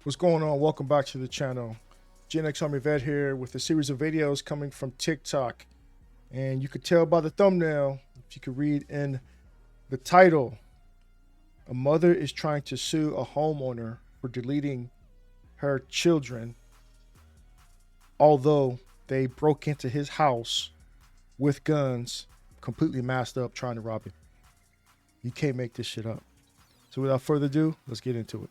What's going on? Welcome back to the channel. Gen X Army Vet here with a series of videos coming from TikTok. And you could tell by the thumbnail, if you could read in the title, a mother is trying to sue a homeowner for deleting her children, although they broke into his house with guns, completely masked up, trying to rob him. You can't make this shit up. So without further ado, let's get into it.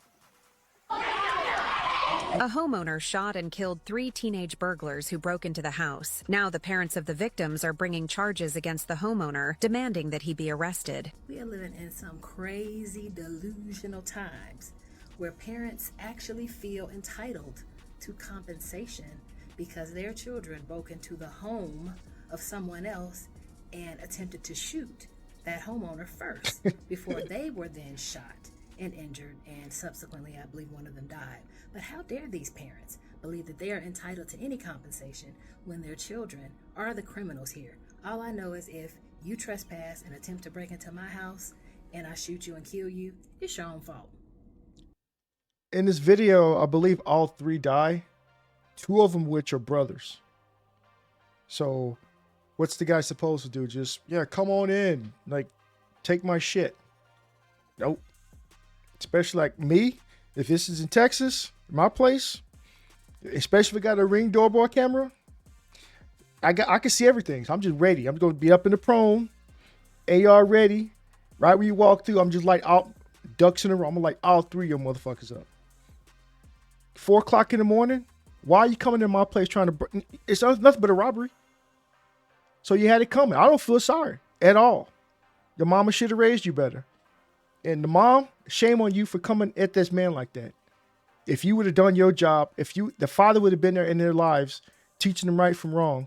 A homeowner shot and killed 3 teenage burglars who broke into the house. Now the parents of the victims are bringing charges against the homeowner, demanding that he be arrested. We are living in some crazy, delusional times where parents actually feel entitled to compensation because their children broke into the home of someone else and attempted to shoot that homeowner first before they were then shot and injured, and subsequently I believe one of them died. But how dare these parents believe that they are entitled to any compensation when their children are the criminals here? All I know is if you trespass and attempt to break into my house and I shoot you and kill you, it's your own fault. In this video, I believe all 3 die, 2 of them which are brothers. So what's the guy supposed to do? Just, yeah, come on in, like, take my shit. Nope. Especially like me, if this is in Texas, my place, especially if I got a Ring doorbell camera, I can see everything. So I'm just ready. I'm going to be up in the prone, AR ready. Right when you walk through, I'm just like all ducks in a row. I'm gonna light all 3 of your motherfuckers up. 4 o'clock in the morning. Why are you coming to my place trying to? It's nothing but a robbery. So you had it coming. I don't feel sorry at all. Your mama should have raised you better. And the mom, shame on you for coming at this man like that. If you would have done your job, the father would have been there in their lives, teaching them right from wrong,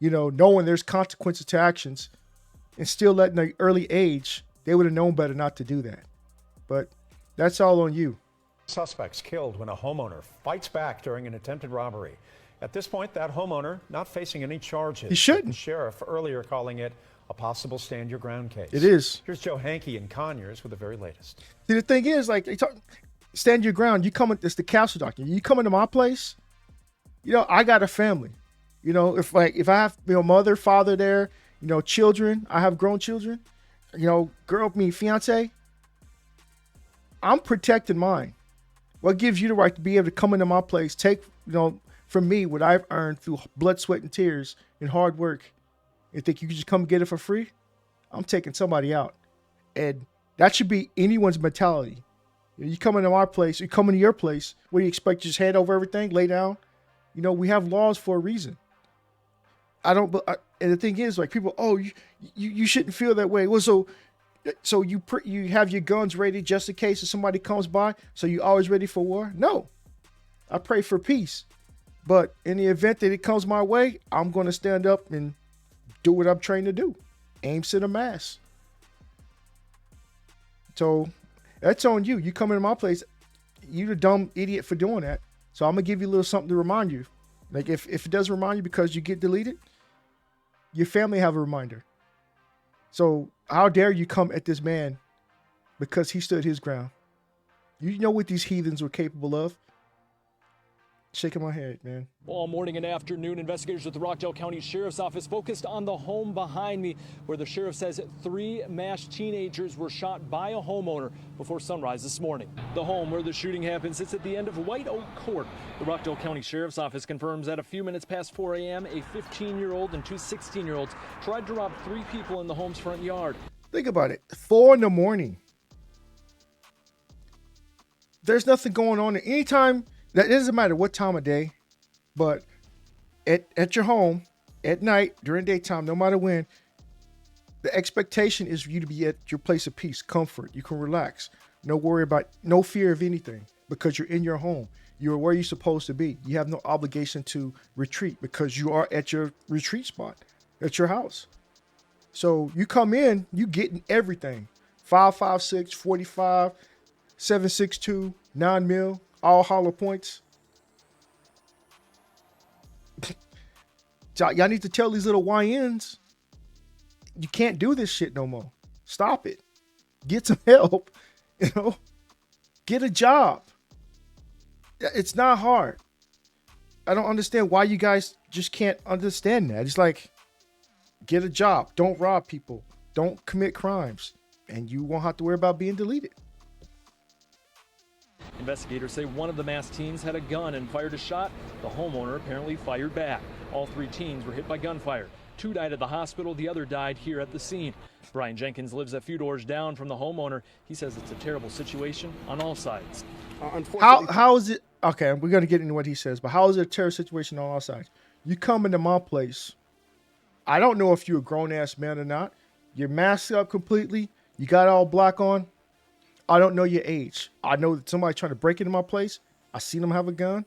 knowing there's consequences to actions, and still letting an early age, they would have known better not to do that. But that's all on you. Suspects killed when a homeowner fights back during an attempted robbery. At this point, that homeowner not facing any charges. He shouldn't. The sheriff earlier calling it a possible stand your ground case. It is. Here's Joe Hankey in Conyers with the very latest. See, the thing is, like, they talk, stand your ground. You come, it's the castle document. You come into my place, I got a family. If I have, mother, father there, children, I have grown children, fiance, I'm protecting mine. What gives you the right to be able to come into my place, take, from me what I've earned through blood, sweat, and tears and hard work, and think you can just come get it for free? I'm taking somebody out. And that should be anyone's mentality. You come into my place, you come into your place, what do you expect? Just hand over everything, lay down? We have laws for a reason. And the thing is, like, people, you shouldn't feel that way. Well, so you have your guns ready just in case if somebody comes by, so you always ready for war? No. I pray for peace. But in the event that it comes my way, I'm going to stand up and do what I'm trained to do. Aim, sit, a mass. So that's on you. You come into my place, you the dumb idiot for doing that. So I'm going to give you a little something to remind you. Like if it doesn't remind you because you get deleted, your family have a reminder. So how dare you come at this man because he stood his ground? You know what these heathens were capable of? Shaking my head, man. All morning and afternoon, investigators with the Rockdale County Sheriff's Office focused on the home behind me, where the sheriff says 3 masked teenagers were shot by a homeowner before sunrise this morning. The home where the shooting happened sits at the end of White Oak Court. The Rockdale County Sheriff's Office confirms that a few minutes past 4 a.m., a 15-year-old and 2 16-year-olds tried to rob 3 people in the home's front yard. Think about it. 4 in the morning. There's nothing going on. Anytime, that doesn't matter what time of day, but at your home, at night, during daytime, no matter when, the expectation is for you to be at your place of peace, comfort. You can relax. No worry about, no fear of anything because you're in your home. You're where you're supposed to be. You have no obligation to retreat because you are at your retreat spot, at your house. So you come in, you getting everything. 5.56, 45, 7.62, 9 mil, all hollow points. Y'all need to tell these little YNs, you can't do this shit no more. Stop it. Get some help. Get a job. It's not hard. I don't understand why you guys just can't understand that. It's like, get a job. Don't rob people. Don't commit crimes. And you won't have to worry about being deleted. Investigators say one of the masked teens had a gun and fired a shot. The homeowner apparently fired back. All 3 teens were hit by gunfire. 2 died at the hospital. The other died here at the scene. Brian Jenkins lives a few doors down from the homeowner. He says it's a terrible situation on all sides. Unfortunately, how is it? Okay, we're going to get into what he says, but how is it a terror situation on all sides? You come into my place. I don't know if you're a grown-ass man or not. You're masked up completely. You got all black on. I don't know your age. I know that somebody trying to break into my place. I seen them have a gun.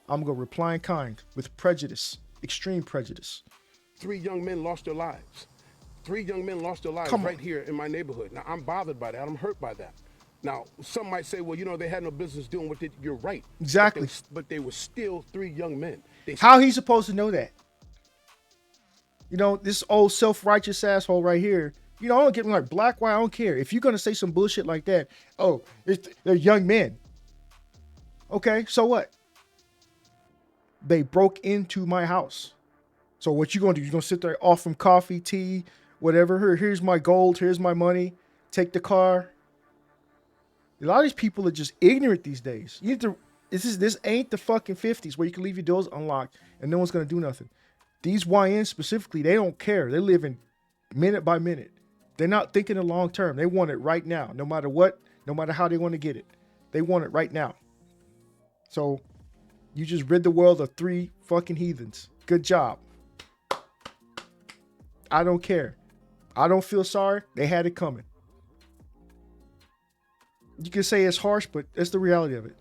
I'm going to reply in kind with prejudice, extreme prejudice. 3 young men lost their lives. 3 young men lost their lives right here in my neighborhood. Now, I'm bothered by that. I'm hurt by that. Now, some might say, well, you know, they had no business doing what they did. You're right. Exactly. But they were still 3 young men. How he supposed to know that? You know, this old self-righteous asshole right here. You know, I don't get me like black, white, I don't care. If you're going to say some bullshit like that, oh, they're young men. Okay, so what? They broke into my house. So what you going to do? You're going to sit there, offer them coffee, tea, whatever. Here's my gold. Here's my money. Take the car. A lot of these people are just ignorant these days. You need to. This ain't the fucking 50s where you can leave your doors unlocked and no one's going to do nothing. These YNs specifically, they don't care. They're living minute by minute. They're not thinking of long term. They want it right now, no matter what, no matter how they want to get it. They want it right now. So you just rid the world of 3 fucking heathens. Good job. I don't care. I don't feel sorry. They had it coming. You can say it's harsh, but that's the reality of it.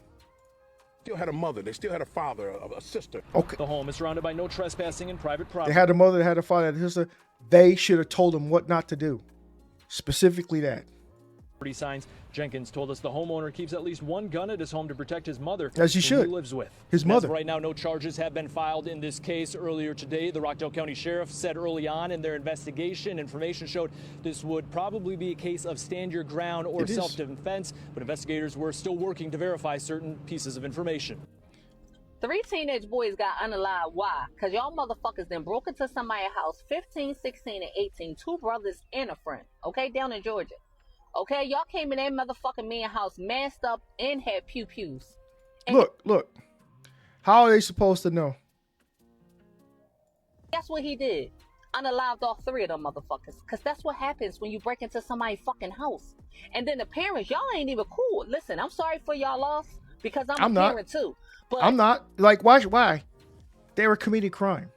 Still had a mother. They still had a father, a sister. Okay. The home is surrounded by no trespassing and private property. They had a mother, they had a father, they had a sister. They should have told them what not to do. Specifically that. Signs. Jenkins told us the homeowner keeps at least 1 gun at his home to protect his mother, as he should. He lives with His mother. As of right now, no charges have been filed in this case. Earlier today, the Rockdale County Sheriff said early on in their investigation, information showed this would probably be a case of stand your ground or self-defense, but investigators were still working to verify certain pieces of information. 3 teenage boys got unalived. Why? Because y'all motherfuckers then broke into somebody's house, 15, 16, and 18, 2 brothers and a friend, okay, down in Georgia. Okay, y'all came in that motherfucking man's house masked up and had pew-pews. Look. How are they supposed to know? That's what he did. Unalived all 3 of them motherfuckers. Because that's what happens when you break into somebody's fucking house. And then the parents, y'all ain't even cool. Listen, I'm sorry for y'all loss because I'm a parent too. But I'm not. Like, why? They were committing crime.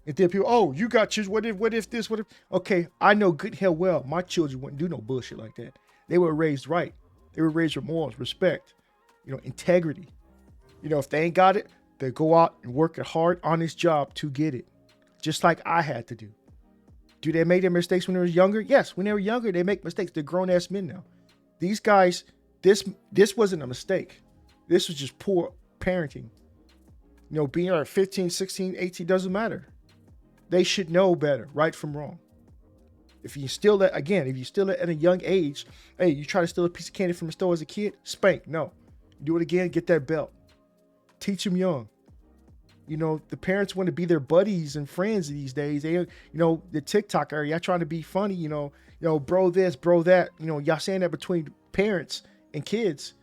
And then people, oh, you got children. What if this? What if? Okay, I know good hell well my children wouldn't do no bullshit like that. They were raised right. They were raised with morals, respect, integrity. If they ain't got it, they go out and work a hard, honest job to get it. Just like I had to do. Do they make their mistakes when they were younger? Yes, when they were younger, they make mistakes. They're grown-ass men now. These guys, this wasn't a mistake. This was just poor parenting. Being 15, 16, 18 doesn't matter. They should know better, right from wrong. If you steal that, at a young age, hey, you try to steal a piece of candy from a store as a kid, spank. No. You do it again, get that belt. Teach them young. The parents want to be their buddies and friends these days. They, the TikTok area, y'all trying to be funny, bro this, bro that. Y'all saying that between parents and kids.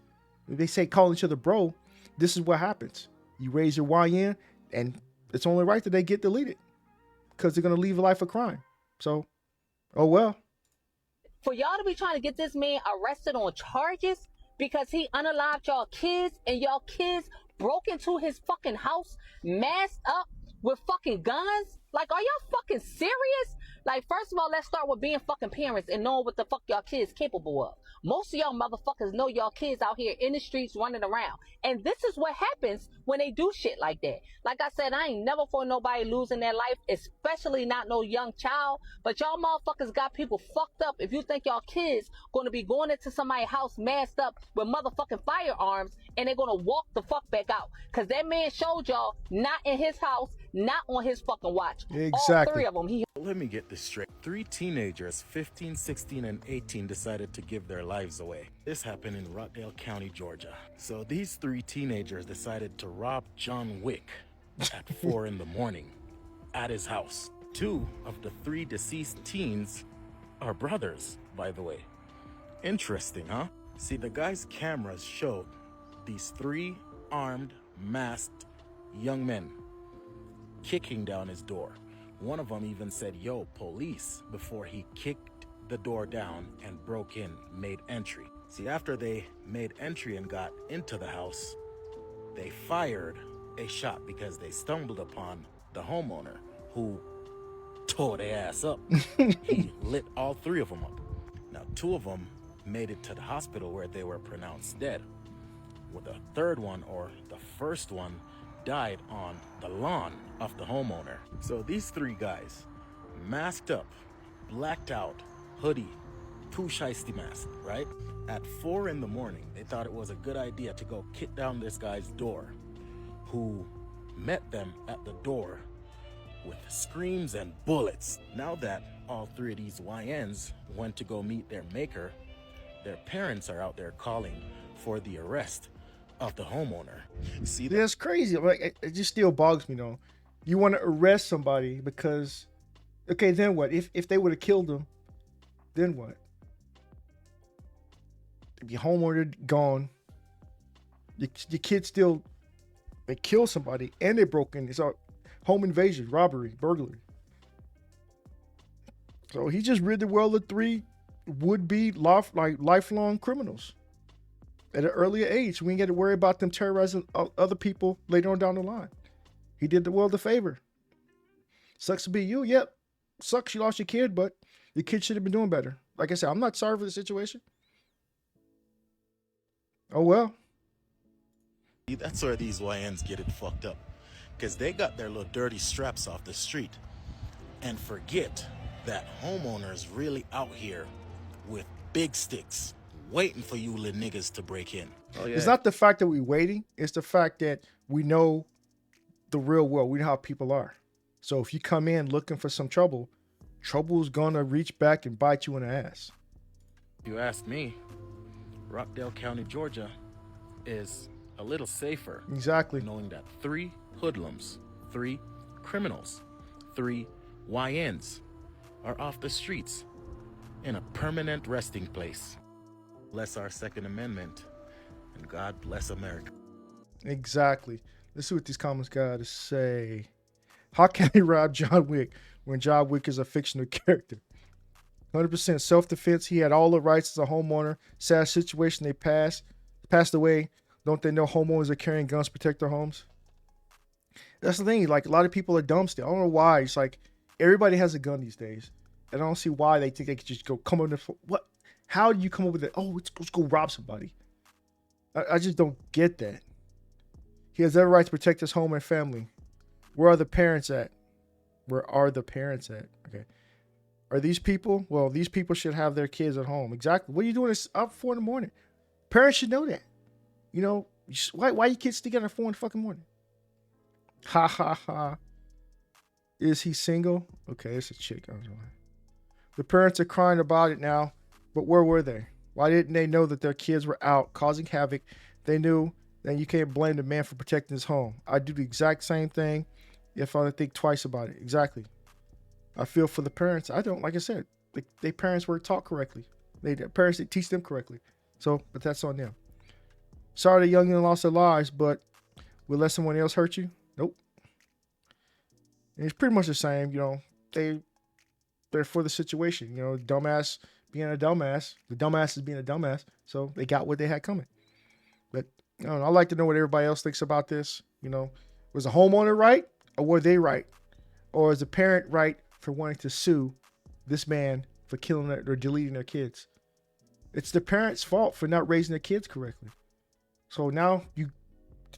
They say call each other bro. This is what happens. You raise your YN, and it's only right that they get deleted. Because they're going to leave a life of crime. So, oh well. For y'all to be trying to get this man arrested on charges because he unalived y'all kids and y'all kids broke into his fucking house masked up with fucking guns? Like, are y'all fucking serious? Like, first of all, let's start with being fucking parents and knowing what the fuck y'all kids capable of. Most of y'all motherfuckers know y'all kids out here in the streets running around. And this is what happens when they do shit like that. Like I said, I ain't never for nobody losing their life, especially not no young child. But y'all motherfuckers got people fucked up if you think y'all kids gonna be going into somebody's house masked up with motherfucking firearms and they're gonna walk the fuck back out. Cause that man showed y'all not in his house, not on his fucking watch. Exactly. All three of them. Let me get this straight. 3 teenagers, 15, 16, and 18, decided to give their lives away. This happened in Rockdale County, Georgia. So these 3 teenagers decided to rob John Wick at 4 in the morning at his house. 2 of the 3 deceased teens are brothers, by the way. Interesting, huh? See, the guy's cameras showed these 3 armed, masked young men kicking down his door. One of them even said, "Yo, police," before he kicked the door down and broke in, made entry. See, after they made entry and got into the house, they fired a shot because they stumbled upon the homeowner, who tore their ass up. He lit all 3 of them up. Now, 2 of them made it to the hospital where they were pronounced dead. With the 3rd one, or the first one, died on the lawn of the homeowner. So these 3 guys, masked up, blacked out, hoodie, 2 shiesty masks, right? At 4 in the morning, they thought it was a good idea to go kick down this guy's door, who met them at the door with screams and bullets. Now that all 3 of these YNs went to go meet their maker, their parents are out there calling for the arrest of the homeowner. See, That's crazy. Like, it just still bogs me though. You want to arrest somebody because, okay, then what? If they would have killed them, then what? Your homeowner gone. Your kid still, they kill somebody and they broke in. It's a home invasion, robbery, burglary. So he just rid the world of 3 would-be lifelong criminals at an earlier age. We ain't got to worry about them terrorizing other people later on down the line. He did the world a favor. Sucks to be you. Yep. Sucks you lost your kid, but your kid should have been doing better. Like I said, I'm not sorry for the situation. Oh, well. that's where these YNs get it fucked up. Because they got their little dirty straps off the street and forget that homeowners really out here with big sticks waiting for you little niggas to break in. Oh, yeah. It's not the fact that we're waiting. It's the fact that we know the real world. We know how people are. So if you come in looking for some trouble, trouble's going to reach back and bite you in the ass. You ask me, Rockdale County, Georgia is a little safer. Exactly. Knowing that 3 hoodlums, 3 criminals, 3 YNs are off the streets in a permanent resting place. Bless our Second Amendment, and God bless America. Exactly. Let's see what these comments got to say. How can he rob John Wick when John Wick is a fictional character? 100% self-defense. He had all the rights as a homeowner. Sad situation. They passed away. Don't they know homeowners are carrying guns to protect their homes? That's the thing. Like, a lot of people are dumb still. I don't know why. It's like everybody has a gun these days. And I don't see why they think they could just go come up with what? How do you come up with it? Oh, let's go rob somebody. I just don't get that. He has every right to protect his home and family. Where are the parents at? Where are the parents at? Okay. Are these people? Well, these people should have their kids at home. Exactly. What are you doing up 4 in the morning? Parents should know that. You know, why you kids together at 4 in the fucking morning? Ha ha ha. Is he single? Okay, it's a chick. I don't know. The parents are crying about it now, but where were they? Why didn't they know that their kids were out causing havoc? They knew, then you can't blame the man for protecting his home. I do the exact same thing if I think twice about it. Exactly. I feel for the parents. I don't, like I said, they parents were taught correctly. Their parents, they teach them correctly. So, but that's on them. Sorry the youngin lost their lives, but will let someone else hurt you? Nope. And it's pretty much the same, you know. They're for the situation, you know. Dumbass being a dumbass, the dumbass is being a dumbass. So they got what they had coming. But I don't know. I like to know what everybody else thinks about this. You know, was the homeowner right, or were they right, or is the parent right for wanting to sue this man for killing or deleting their kids? It's the parents' fault for not raising their kids correctly. So now the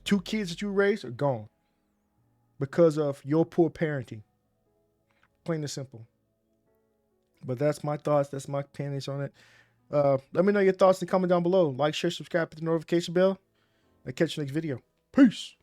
2 kids that you raised are gone because of your poor parenting. Plain and simple. But that's my thoughts. That's my opinions on it. Let me know your thoughts in the comment down below. Like, share, subscribe, hit the notification bell. I'll catch you next video. Peace.